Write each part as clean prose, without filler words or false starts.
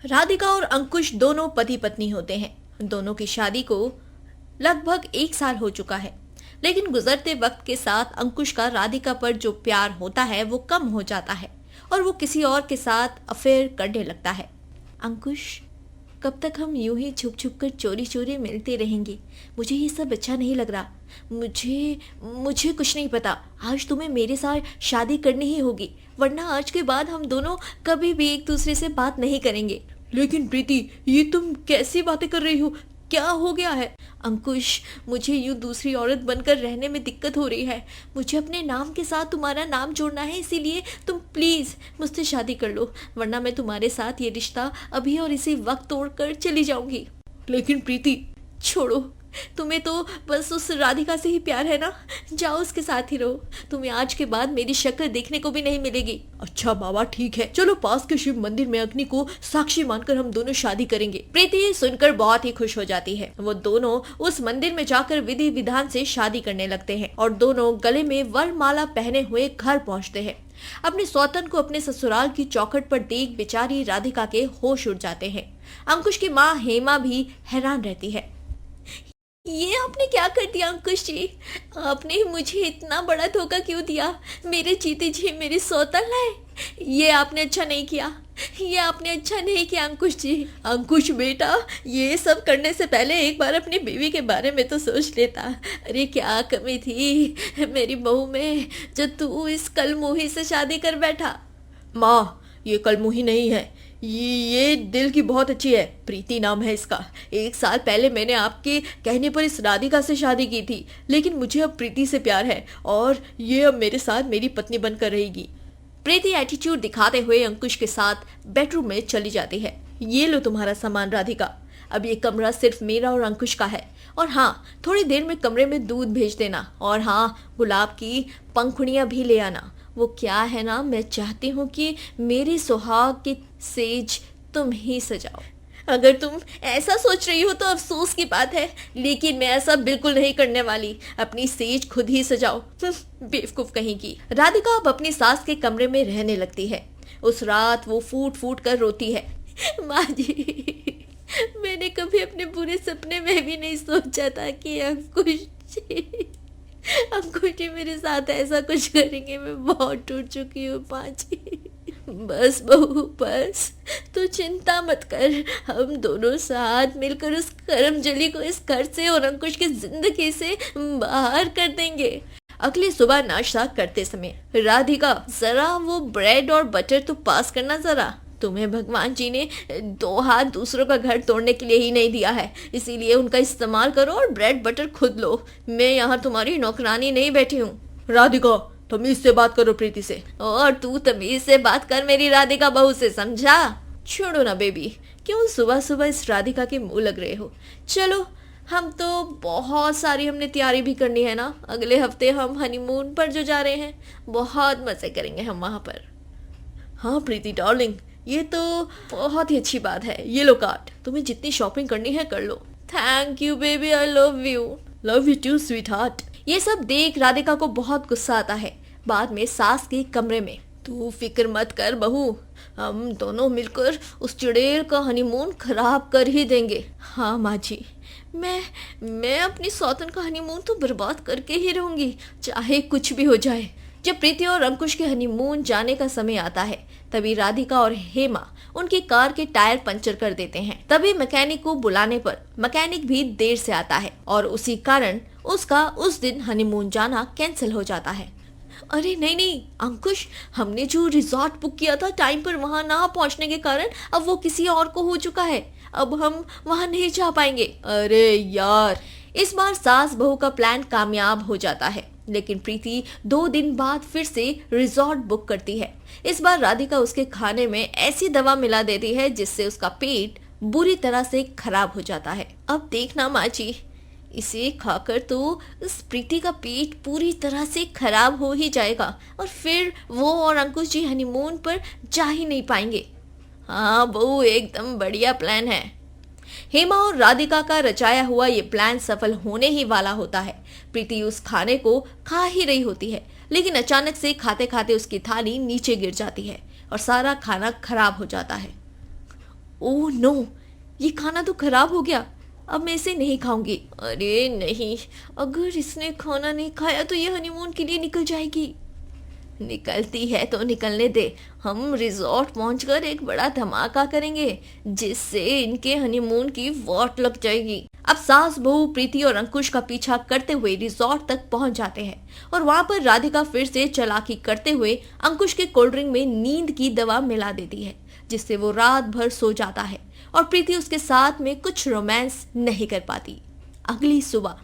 राधिका और अंकुश दोनों पति पत्नी होते हैं। दोनों की शादी को लगभग 1 साल हो चुका है, लेकिन गुजरते वक्त के साथ अंकुश का राधिका पर जो प्यार होता है वो कम हो जाता है और वो किसी और के साथ अफेयर करने लगता है। अंकुश, कब तक हम यूं ही छुप छुप कर चोरी चोरी मिलते रहेंगे? मुझे ये सब अच्छा नहीं लग रहा। मुझे कुछ नहीं पता। आज तुम्हें मेरे साथ शादी करनी ही होगी, वरना आज के बाद हम दोनों कभी भी एक दूसरे से बात नहीं करेंगे। लेकिन प्रीति, ये तुम कैसी बातें कर रही हो? क्या हो गया है? अंकुश, मुझे यूं दूसरी औरत बनकर रहने में दिक्कत हो रही है। मुझे अपने नाम के साथ तुम्हारा नाम जोड़ना है, इसीलिए तुम प्लीज मुझसे शादी कर लो, वरना मैं तुम्हारे साथ ये रिश्ता अभी और इसी वक्त तोड़कर चली जाऊंगी। लेकिन प्रीति, छोड़ो, तुम्हें तो बस उस राधिका से ही प्यार है ना? जाओ, उसके साथ ही रहो। तुम्हें आज के बाद मेरी शक्ल देखने को भी नहीं मिलेगी। अच्छा बाबा, ठीक है, चलो पास के शिव मंदिर में अग्नि को साक्षी मानकर हम दोनों शादी करेंगे। प्रीति सुनकर बहुत ही खुश हो जाती है। वो दोनों उस मंदिर में जाकर विधि विधान से शादी करने लगते हैं और दोनों गले में वरमाला पहने हुए घर पहुंचते हैं। अपने सौतन को अपने ससुराल की चौखट पर देख बेचारी राधिका के होश उड़ जाते हैं। अंकुश की माँ हेमा भी हैरान रहती है। ये आपने क्या कर दिया अंकुश जी? आपने मुझे इतना बड़ा धोखा क्यों दिया? मेरे जीते जी मेरी सौतन लाए? ये आपने अच्छा नहीं किया। ये आपने अच्छा नहीं किया अंकुश जी। अंकुश बेटा, ये सब करने से पहले एक बार अपनी बीवी के बारे में तो सोच लेता। अरे क्या कमी थी मेरी बहू में जो तू इस कलमुही से शादी कर बैठा? माँ, ये कलमुही नहीं है, ये दिल की बहुत अच्छी है। प्रीति नाम है इसका। 1 साल पहले मैंने आपके कहने पर इस राधिका से शादी की थी, लेकिन मुझे अब प्रीति से प्यार है और ये अब मेरे साथ मेरी पत्नी बनकर रहेगी। प्रीति एटीट्यूड दिखाते हुए अंकुश के साथ बेडरूम में चली जाती है। ये लो तुम्हारा सामान राधिका, अब ये कमरा सिर्फ मेरा और अंकुश का है। और हाँ, थोड़ी देर में कमरे में दूध भेज देना, और हाँ, गुलाब की पंखुड़ियाँ भी ले आना। वो क्या है ना, मैं चाहती हूँ कि मेरी सुहाग की सेज तुम ही सजाओ। अगर तुम ऐसा सोच रही हो तो अफसोस की बात है, लेकिन मैं ऐसा बिल्कुल नहीं करने वाली। अपनी सेज खुद ही सजाओ। बेवकूफ कहीं की। राधिका अब अपनी सास के कमरे में रहने लगती है। उस रात वो फूट फूट कर रोती है। माँ जी, मैंने कभी अपने बुरे सपने में भी नहीं सोचा था कि अंकुश जी मेरे साथ ऐसा कुछ करेंगे। मैं बहुत टूट चुकी हूँ माँ जी। बस बहू, बस तू चिंता मत कर। हम दोनों साथ मिलकर उस करमजली को इस घर से और अंकुश की जिंदगी से बाहर कर देंगे। अगली सुबह नाश्ता करते समय, राधिका, जरा वो ब्रेड और बटर तो पास करना जरा। तुम्हें भगवान जी ने 2 हाथ दूसरों का घर तोड़ने के लिए ही नहीं दिया है, इसीलिए उनका इस्तेमाल करो और ब्रेड बटर खुद लो। मैं यहाँ तुम्हारी नौकरानी नहीं बैठी हूँ। राधिका, तमीज से बात करो प्रीति से। और तू तमीज से बात कर मेरी राधिका बहू से, समझा? छोड़ो ना बेबी, क्यों सुबह सुबह इस राधिका के मुंह लग रहे हो? चलो, हम तो बहुत सारी हमने तैयारी भी करनी है ना। अगले हफ्ते हम हनीमून पर जो जा रहे हैं, बहुत मजे करेंगे हम वहाँ पर। हाँ प्रीति डार्लिंग, ये तो बहुत ही अच्छी बात है। ये लो कार्ड, तुम्हें जितनी शॉपिंग करनी है कर लो। Thank you baby, I love you. Love you too sweetheart. ये सब देख राधिका को बहुत गुस्सा आता है। बाद में सास के कमरे में, तू फिक्र मत कर बहू, हम दोनों मिलकर उस चुड़ैल का हनीमून खराब कर ही देंगे। हाँ माँ जी, मैं अपनी सौतन का हनीमून तो बर्बाद करके ही रहूंगी, चाहे कुछ भी हो जाए। जब प्रीति और अंकुश के हनीमून जाने का समय आता है, तभी राधिका और हेमा उनकी कार के टायर पंचर कर देते हैं। तभी मैकेनिक को बुलाने पर मैकेनिक भी देर से आता है और उसी कारण उसका उस दिन हनीमून जाना कैंसिल हो जाता है। अरे नहीं नहीं अंकुश, हमने जो रिजॉर्ट बुक किया था टाइम पर वहां ना पहुंचने के कारण अब वो किसी और को हो चुका है। अब हम वहां नहीं जा पाएंगे। अरे यार, इस बार सास बहू का प्लान कामयाब हो जाता है, लेकिन प्रीति 2 दिन बाद फिर से रिजॉर्ट बुक करती है। इस बार राधिका उसके खाने में ऐसी दवा मिला देती है जिससे उसका पेट बुरी तरह से खराब हो जाता है। अब देखना माँ जी, इसे खाकर तो इस प्रीति का पेट पूरी तरह से खराब हो ही जाएगा और फिर वो और अंकुश जी हनीमून पर जा ही नहीं पाएंगे। हाँ बहू, एकदम बढ़िया प्लान है। हेमा और राधिका का रचाया हुआ ये प्लान सफल होने ही वाला होता है। प्रीति उस खाने को खा ही रही होती है, लेकिन अचानक से खाते खाते उसकी थाली नीचे गिर जाती है और सारा खाना खराब हो जाता है। ओह नो, ये खाना तो खराब हो गया, अब मैं इसे नहीं खाऊंगी। अरे नहीं, अगर इसने खाना नहीं खाया तो ये हनीमून के लिए निकल जाएगी। निकलती है तो निकलने दे, हम रिजॉर्ट पहुंचकर एक बड़ा धमाका करेंगे जिससे इनके हनीमून की वाट लग जाएगी। अब सास बहू प्रीति और अंकुश का पीछा करते हुए रिजॉर्ट तक पहुंच जाते हैं और वहां पर राधिका फिर से चालाकी करते हुए अंकुश के कोल्ड ड्रिंक में नींद की दवा मिला देती है, जिससे वो रात भर सो जाता है और प्रीति उसके साथ में कुछ रोमांस नहीं कर पाती। अगली सुबह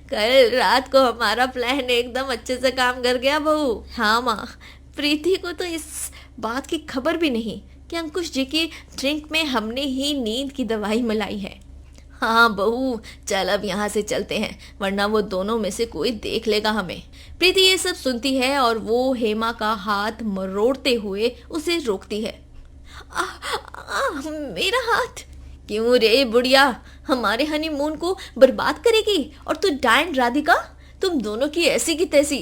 कल रात को हमारा प्लान एकदम अच्छे से काम कर गया बहू। हाँ माँ, प्रीति को तो इस बात की खबर भी नहीं कि अंकुश जी की ड्रिंक में हमने ही नींद की दवाई मिलाई है। हाँ बहू, चल अब यहाँ से चलते हैं, वरना वो दोनों में से कोई देख लेगा हमें। प्रीति ये सब सुनती है और वो हेमा का हाथ मरोड़ते हुए उसे रोकती है। मेरा हाथ। क्यों रे बुढ़िया, हमारे हनीमून को बर्बाद करेगी? और तू डायन राधिका, तुम दोनों की ऐसी की तैसी।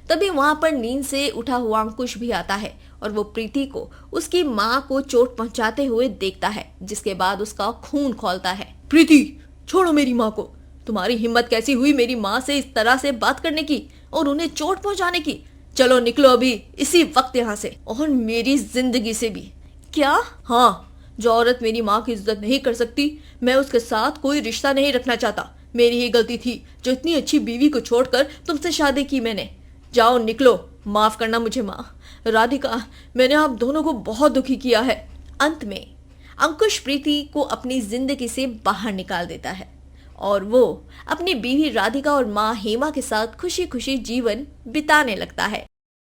तभी वहां पर नींद से उठा हुआ अंकुश भी आता है और वो प्रीति को उसकी माँ को चोट पहुंचाते हुए देखता है, जिसके बाद उसका खून खौलता है। प्रीति, छोड़ो मेरी माँ को। तुम्हारी हिम्मत कैसी हुई मेरी माँ से इस तरह से बात करने की और उन्हें चोट पहुंचाने की? चलो निकलो अभी इसी वक्त यहाँ से, और मेरी जिंदगी से भी। क्या? हाँ, जो औरत मेरी माँ की इज्जत नहीं कर सकती, मैं उसके साथ कोई रिश्ता नहीं रखना चाहता। मेरी ही गलती थी जो इतनी अच्छी बीवी को छोड़कर तुमसे शादी की मैंने। जाओ निकलो, माफ करना मुझे माँ। राधिका, मैंने आप दोनों को बहुत दुखी किया है। अंत में अंकुश प्रीति को अपनी जिंदगी से बाहर निकाल देता है और वो अपनी बीवी राधिका और माँ हेमा के साथ खुशी खुशी जीवन बिताने लगता है।